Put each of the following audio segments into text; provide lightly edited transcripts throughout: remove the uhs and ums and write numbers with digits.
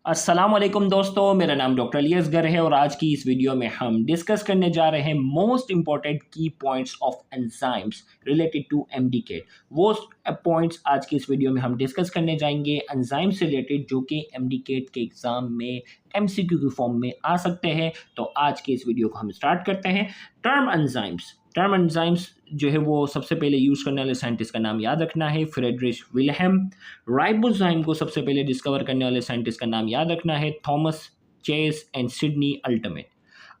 अस्सलामुअलैकुम दोस्तों, मेरा नाम डॉक्टर अली असगर है और आज की इस वीडियो में हम डिस्कस करने जा रहे हैं मोस्ट इंपॉर्टेंट की points of enzymes related to MDK. वो पॉइंट्स आज की इस वीडियो में हम डिस्कस करने जाएंगे एंजाइम से रिलेटेड, जो कि एमडीके के एग्जाम में एमसीक्यू की फॉर्म में आ सकते हैं। तो आज के इस वीडियो को हम स्टार्ट करते हैं। टर्म एंजाइम्स जो है वो सबसे पहले यूज़ करने वाले साइंटिस्ट का नाम याद रखना है, फ्रेडरिच विल्हेम। राइबोजाइम को सबसे पहले डिस्कवर करने वाले साइंटिस्ट का नाम याद रखना है, थॉमस चेस एंड सिडनी अल्टमेट।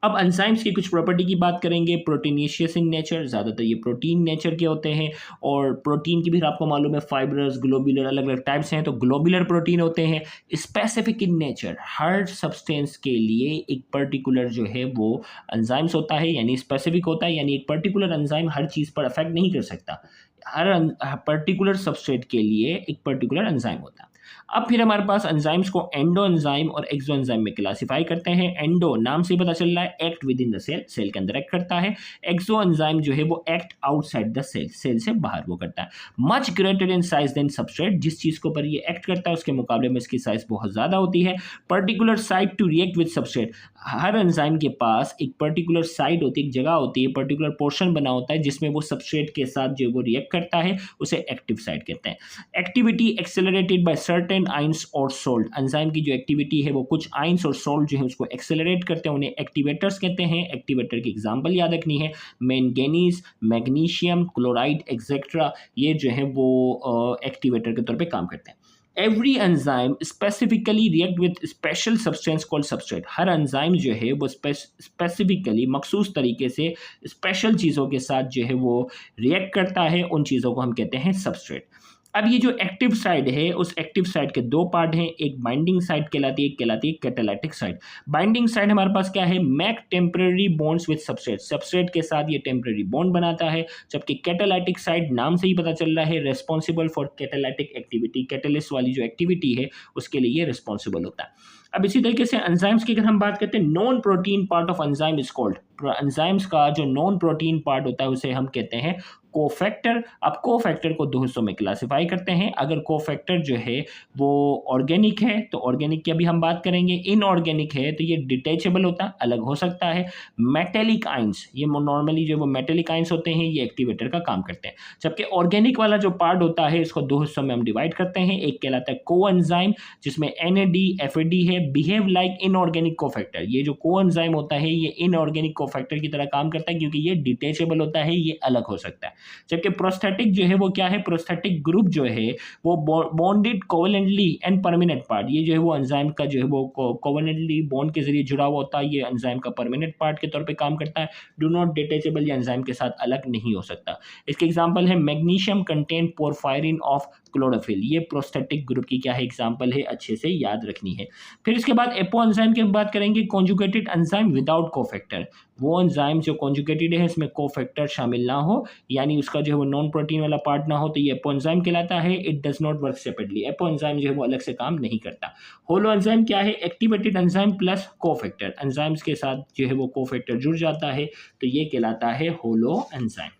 अब एंजाइम्स की कुछ प्रॉपर्टी की बात करेंगे। प्रोटीनिशियस इन नेचर, ज़्यादातर ये प्रोटीन नेचर के होते हैं और प्रोटीन की भी आपको मालूम है फाइब्रस, ग्लोबुलर, अलग अलग टाइप्स हैं। तो ग्लोबुलर प्रोटीन होते हैं। Specific in nature, her substance के लिए एक पर्टिकुलर जो है वो एंजाइम्स होता है, यानी स्पेसिफिक होता है, यानी एक पर्टिकुलर एंजाइम हर चीज़ पर अफेक्ट नहीं कर सकता। हर पर्टिकुलर सबस्ट्रेट के लिए एक पर्टिकुलर एंजाइम होता है। अब फिर हमारे पास एंजाइम्स को एंडो एंजाइम और एक्सो एंजाइम में क्लासिफाई करते हैं। एंडो नाम से ही पता चल रहा है, act within the cell, cell के अंदर एक्ट करता है। एक्सो एंजाइम जो है वो act outside the cell, cell से बाहर वो करता है। Much greater in size than substrate, जिस चीज के ऊपर ये एक्ट करता है उसके मुकाबले में इसकी साइज बहुत ज्यादा होती है। Particular site to react with substrate, हर एंजाइम के पास एक पर्टिकुलर साइड होती है, एक जगह होती है, पर्टिकुलर पोर्शन बना होता है जिसमें वो सबस्ट्रेट के साथ जो वो रिएक्ट करता है, उसे एक्टिव साइट कहते हैं। Activity accelerated by certain ions और सोल्ट, एंजाइम की जो एक्टिविटी है वो कुछ आइंस और सोल्ट जो है उसको एक्सेलरेट करते हैं, उन्हें एक्टिवेटर्स कहते हैं। एक्टिवेटर की एग्जांपल याद रखनी है, मैंगनीज, मैग्नीशियम क्लोराइड एक्सेट्रा, ये जो है वो एक्टिवेटर के तौर पे काम करते हैं। Every enzyme specifically react with special substance called substrate, हर एंजाइम जो है वो स्पेसिफिकली मखसूस तरीके से स्पेशल चीज़ों के साथ जो है वो रिएक्ट करता है, उन चीज़ों को हम कहते हैं सबस्ट्रेट। अब ये जो एक्टिव साइड है, उस एक्टिव साइड के दो पार्ट हैं, एक बाइंडिंग साइड कहलाती है, एक कहलाती है कैटालिटिक साइड। बाइंडिंग साइड हमारे पास क्या है, make temporary bonds with substrate, substrate के साथ ये टेम्पररी बॉन्ड बनाता है। जबकि कैटालिटिक साइड नाम से ही पता चल रहा है, responsible for catalytic activity, catalyst वाली जो एक्टिविटी है उसके लिए ये रिस्पॉन्सिबल होता है। अब इसी तरीके से एंजाइम्स की अगर हम बात करते हैं, non protein part of enzyme is called, enzymes का जो नॉन प्रोटीन पार्ट होता है उसे हम कहते हैं कोफैक्टर। अब कोफैक्टर को दो हिस्सों में क्लासिफाई करते हैं। अगर कोफैक्टर जो है वो ऑर्गेनिक है तो ऑर्गेनिक की अभी हम बात करेंगे, इनऑर्गेनिक है तो ये डिटैचेबल होता है, अलग हो सकता है। मेटेलिक आइंस, ये नॉर्मली जो वो मेटेलिक आइंस होते हैं ये एक्टिवेटर का काम करते हैं। जबकि ऑर्गेनिक वाला जो पार्ट होता है इसको दो हिस्सों में हम डिवाइड करते हैं। एक कहलाता है कोएंजाइम, जिसमें NAD FAD है, बिहेव लाइक इनऑर्गेनिक कोफैक्टर। ये जो कोएंजाइम होता है ये इनऑर्गेनिक कोफैक्टर की तरह काम करता है क्योंकि ये डिटैचेबल होता है, ये अलग हो सकता है। जबकि प्रोस्थेटिक जो है वो क्या है, प्रोस्थेटिक ग्रुप जो है वो bonded covalently and permanent part, ये जो है वो एंजाइम का जो है वो कोवेलेंटली बॉन्ड के जरिए जुड़ा हुआ होता है, ये एंजाइम का परमानेंट पार्ट के तौर पे काम करता है। डू नॉट डिटेचेबल, ये एंजाइम के साथ अलग नहीं हो सकता। इसके एग्जांपल है magnesium contain porphyrin of chlorophyll, ये प्रोस्थेटिक ग्रुप की क्या है, एग्जांपल है, अच्छे से याद रखनी है। फिर इसके बाद एपो एंजाइम की बात करेंगे, कॉन्जुगेटेड एंजाइम विदाउट कोफैक्टर, वो एंजाइम जो कॉन्जुगेटेड है इसमें कोफैक्टर शामिल ना हो, यानी उसका जो है वो नॉन प्रोटीन वाला पार्ट ना हो, तो ये एपो एंजाइम कहलाता है। It does not work separately, apo enzyme जो है वो अलग से काम नहीं करता। होलो एंजाइम क्या है, activated enzyme plus cofactor, enzymes के साथ जो है वो कोफैक्टर जुड़ जाता है, तो ये कहलाता है होलो एंजाइम।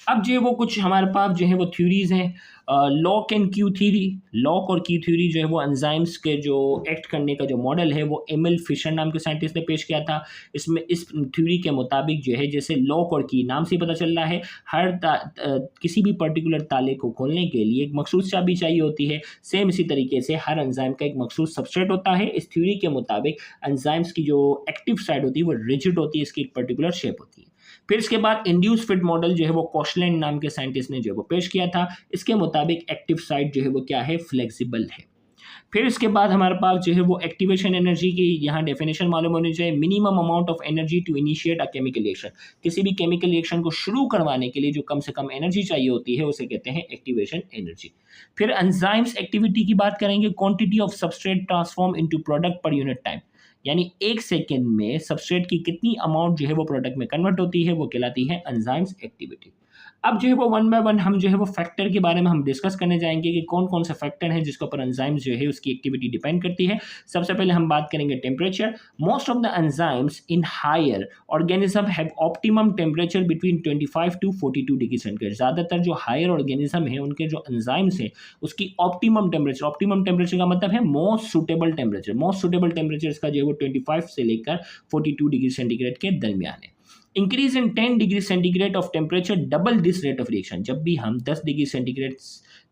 अब जो है वो कुछ हमारे पास जो है वो थ्योरीज हैं, lock and Q theory. Lock और क्यू थ्योरी जो है वो एंजाइम्स के जो एक्ट करने का जो मॉडल है वो एमिल फिशर नाम के साइंटिस्ट ने पेश किया था। इसमें इस थ्योरी के मुताबिक जो है, जैसे लॉक और की नाम से ही पता चल रहा है, हर किसी भी पर्टिकुलर ताले को खोलने के लिए एक मखसूस चाबी चाहिए होती है। सेम इसी तरीके से हर एंजाइम का एक मखसूस सबस्ट्रेट होता है। इस थ्योरी के मुताबिक एंजाइम्स की जो एक्टिव साइड होती है वो रिजिड होती है, इसकी एक पर्टिकुलर शेप होती है। फिर इसके बाद इंड्यूस फिट मॉडल जो है वो कॉशलैंड नाम के साइंटिस्ट ने जो है वो पेश किया था। इसके मुताबिक एक्टिव साइट जो है वो क्या है, फ्लेक्सिबल है। फिर इसके बाद हमारे पास जो है वो एक्टिवेशन एनर्जी की यहाँ डेफिनेशन मालूम होनी चाहिए, minimum amount of energy to initiate a chemical reaction, किसी भी केमिकल रिएक्शन को शुरू करवाने के लिए जो कम से कम एनर्जी चाहिए होती है उसे कहते हैं एक्टिवेशन एनर्जी। फिर एंजाइम्स एक्टिविटी की बात करेंगे, quantity of substrate transform into product per unit time, यानी एक सेकेंड में सबस्ट्रेट की कितनी अमाउंट जो है वो प्रोडक्ट में कन्वर्ट होती है, वो कहलाती है एंजाइम्स एक्टिविटी। अब जो है वो वन बाय वन हम जो है वो फैक्टर के बारे में हम डिस्कस करने जाएंगे कि कौन कौन से फैक्टर हैं जिसके ऊपर एंजाइम्स जो है उसकी एक्टिविटी डिपेंड करती है। सबसे पहले हम बात करेंगे temperature. Most of the enzymes in higher organism have optimum temperature between 25 to 42 degree centigrade. ज़्यादातर जो हायर ऑर्गेनिज्म है उनके जो एंजाइम्स हैं उसकी ऑप्टिमम टेम्परेचर का मतलब है most suitable temperature. Most suitable temperature इसका जो है वो 25 से लेकर 42 डिग्री सेंटीग्रेड के दरमियान है। Increase in 10 degree centigrade of temperature double this rate of reaction. जब भी हम 10 डिग्री सेंटीग्रेड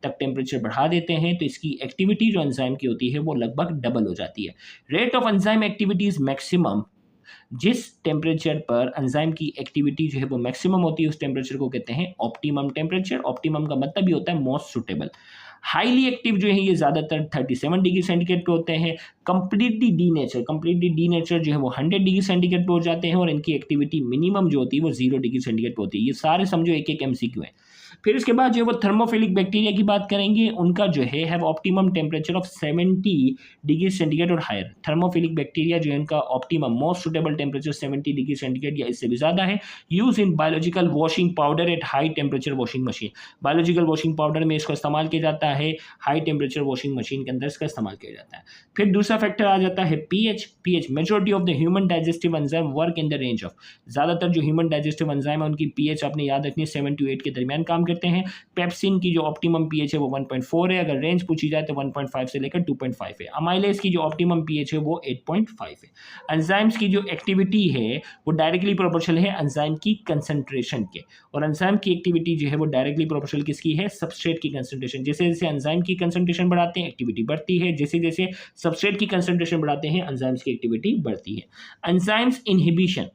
तक टेम्परेचर बढ़ा देते हैं तो इसकी एक्टिविटी जो एंजाइम की होती है वो लगभग डबल हो जाती है। Rate of enzyme activity is maximum. जिस टेम्परेचर पर एंजाइम की एक्टिविटी जो है वो मैक्सिमम होती है उस टेम्परेचर को कहते हैं ऑप्टिमम टेम्परेचर। ऑप्टिमम का मतलब ही होता है मोस्ट सुटेबल। हाईली एक्टिव जो है ये ज़्यादातर 37 डिग्री सेंटीग्रेड पे होते हैं। कंप्लीटली डीनेचर जो है वो 100 डिग्री सेंटीग्रेड पे हो जाते हैं और इनकी एक्टिविटी मिनिमम जो होती है वो 0 डिग्री सेंटीग्रेड पे होती है। ये सारे समझो एक एक MCQ है। फिर इसके बाद जो है वो थर्मोफिलिक बैक्टीरिया की बात करेंगे। उनका जो है have optimum temperature of 70 degree centigrade और हायर। थर्मोफिलिक बैक्टीरिया जो है इनका optimum most suitable temperature 70 degree centigrade या इससे भी ज़्यादा है। Use in biological washing powder at high temperature washing machine. Biological washing powder में इसका इस्तेमाल किया जाता है, हाई टेम्परेचर वॉशिंग मशीन के अंदर इसका इस्तेमाल किया जाता है। फिर दूसरा फैक्टर आ जाता है pH. Majority of the human digestive enzyme work in the range of. ज़्यादातर जो ह्यूमन डाइजेस्टिव एंजाइम है उनकी पीएच आपने याद रखनी है 7 to 8 के दरमियान काम करते हैं। पेप्सिन की जो ऑप्टिमम पीएच है वो 1.4 है। अगर रेंज पूछी जाए तो 1.5 से लेकर 2.5 है। अमाइलेज की जो ऑप्टिमम पीएच है वो 8.5 है। एंजाइम्स की जो एक्टिविटी है वो डायरेक्टली प्रोपोर्शनल है एंजाइम की कंसंट्रेशन के, और एंजाइम की एक्टिविटी जो है वो डायरेक्टली प्रोपोर्शनल किसकी है, सबस्ट्रेट की कंसंट्रेशन। जैसे जैसे एंजाइम की कंसंट्रेशन बढ़ाते हैं एक्टिविटी बढ़ती है, जैसे जैसे सबस्ट्रेट की कंसंट्रेशन बढ़ाते हैं एंजाइम्स की एक्टिविटी बढ़ती है। Enzymes inhibition.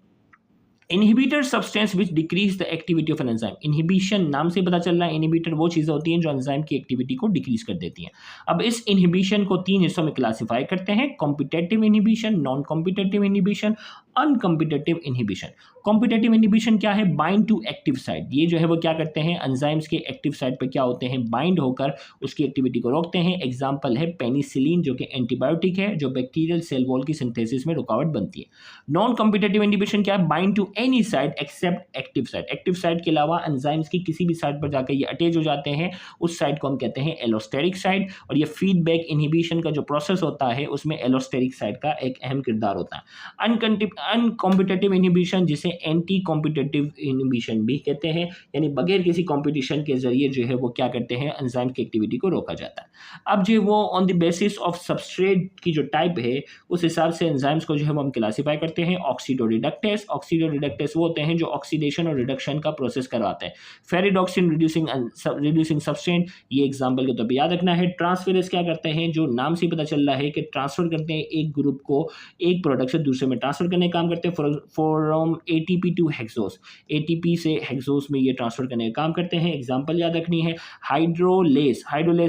Inhibitor substance which decrease the activity of an enzyme. Inhibition नाम से पता चल रहा है, इनहिबिटर वो चीज़ें होती हैं जो एंजाइम की एक्टिविटी को डिक्रीज कर देती हैं। अब इस इनहिबिशन को 3 हिस्सों में क्लासिफाई करते हैं, competitive inhibition, non competitive inhibition, uncompetitive inhibition. Competitive inhibition क्या है, बाइंड टू एक्टिव साइट। ये जो है वो क्या करते हैं, एंजाइम्स के एक्टिव साइट पर क्या होते हैं, बाइंड होकर उसकी एक्टिविटी को रोकते हैं। एग्जाम्पल है पेनिसिलिन जो कि एंटीबायोटिक है, जो बैक्टीरियल सेल वॉल की सिंथेसिस में रुकावट बनती है। नॉन कॉम्पिटेटिव इनहिबिशन क्या है, bind to any site except active site. Active site के अलावा एंजाइम्स की किसी भी साइट पर जाकर ये अटैच हो जाते हैं, उस साइट को हम कहते हैं एलोस्टेरिक साइट। और ये फीडबैक इनहिबिशन का जो प्रोसेस होता है उसमें एलोस्टेरिक साइट का एक अहम किरदार होता है। अनकॉम्पिटेटिव इनहिबिशन जिसे एंटी कॉम्पिटेटिव इनहिबिशन भी कहते हैं, यानी बगैर किसी कॉम्पिटिशन के जरिए जो है वो क्या करते हैं, एंजाइम की एक्टिविटी को रोका जाता है। अब जो है वो on the basis of substrate की जो टाइप है उस हिसाब से एंजाइम्स को जो है वो हम क्लासिफाई करते हैं। ऑक्सीडोरिडक्टेस वो होते हैं जो ऑक्सीडेशन और रिडक्शन का प्रोसेस करवाते हैं। फेरिडॉक्सिन रिड्यूसिंग सब्सटेंट, ये एग्जांपल के तौर पे याद रखना है। ट्रांसफेरेज क्या करते हैं, जो नाम से पता चल रहा है कि ट्रांसफर करते हैं एक ग्रुप को एक प्रोडक्ट से दूसरे में ट्रांसफर करने का काम करते हैं। From ATP to hexose, ATP से हेक्सोस में ये ट्रांसफर करने का काम करते हैं। एग्जांपल याद रखनी है। हाइड्रोलेस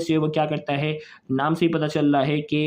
जो है वो क्या करता है, नाम से ही पता चल रहा है कि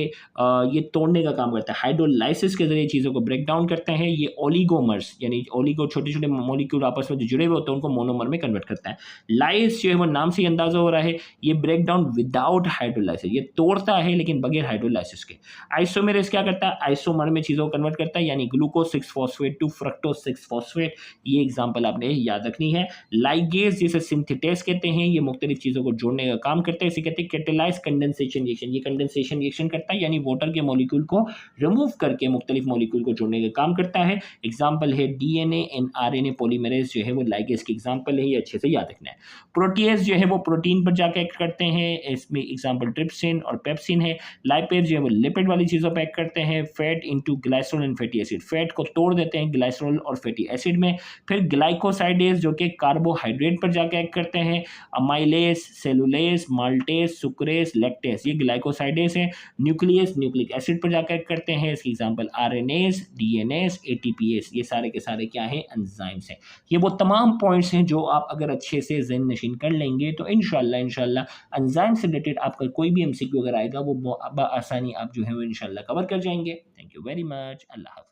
ये तोड़ने का काम करता है। हाइड्रोलाइसिस के जरिए चीज़ों को ब्रेक डाउन करते हैं। ये ओलिगोमर्स यानी ओलिगो छोटे छोटे मॉलिक्यूल आपस में जो जुड़े हुए होते हैं उनको मोनोमर में कन्वर्ट करता है। लाइस जो है वो नाम से ही अंदाजा हो रहा है, ये ब्रेक डाउन विदाउट हाइड्रोलाइसिस, ये तोड़ता है लेकिन बगैर हाइड्रोलाइसिस के। आइसोमेरेज क्या करता है, आइसोमर में चीज़ों को कन्वर्ट करता है, यानी glucose 6 phosphate to fructose 6 phosphate. ये एग्जाम्पल आपने याद रखनी है। लाइगेज जिसे सिंथेटेस कहते हैं, ये मुख्तलिफ चीज़ों को जोड़ने का काम करते हैं। इसे कहते हैं कैटेलाइज कंडेंसेशन रिएक्शन। ये कंडेंसेशन रिएक्शन करता है, यानी वाटर के मॉलिक्यूल को रिमूव करके मुख्तलिफ मॉलिक्यूल को जोड़ने का काम करता है। एग्जाम्पल है डीएनए एंड आरएनए पॉलीमरेज जो है वो लाइगेज की एग्जाम्पल है, ये अच्छे से याद रखना है। प्रोटीएज जो है वो प्रोटीन पर जाकर एक्ट करते हैं, इसमें एग्जाम्पल ट्रिप्सिन और पेप्सिन है। लाइपेज जो है वो लिपिड वाली चीज़ों पर एक्ट करते हैं। Fat into glycerol and fatty acid, fat को तोड़ देते हैं ग्लाइसरोल और फैटी एसिड में। फिर ग्लाइकोसाइडेज जो कि कार्बोहाइड्रेट पर जाकर एक्ट करते हैं। Amylase, cellulase, maltase, sucrase, lactase, ये ग्लाइकोसाइडेज हैं। न्यूक्लियस न्यूक्लिक एसिड पर जाकर एक्ट करते हैं, इसकी एग्जाम्पल आरएनएज, डीएनएज, एटीपीएस, ये सारे के सारे क्या हैं, एंजाइम्स हैं। ये वो तमाम पॉइंट्स हैं जो आप अगर अच्छे से ज़हन नशीन कर लेंगे तो इंशाल्लाह एंजाइम से रिलेटेड आपका कोई भी एमसीक्यू अगर आएगा वो आसानी आप जो है वो इंशाल्लाह कवर कर जाएंगे। Thank you very much. अल्लाह हाफ़िज़।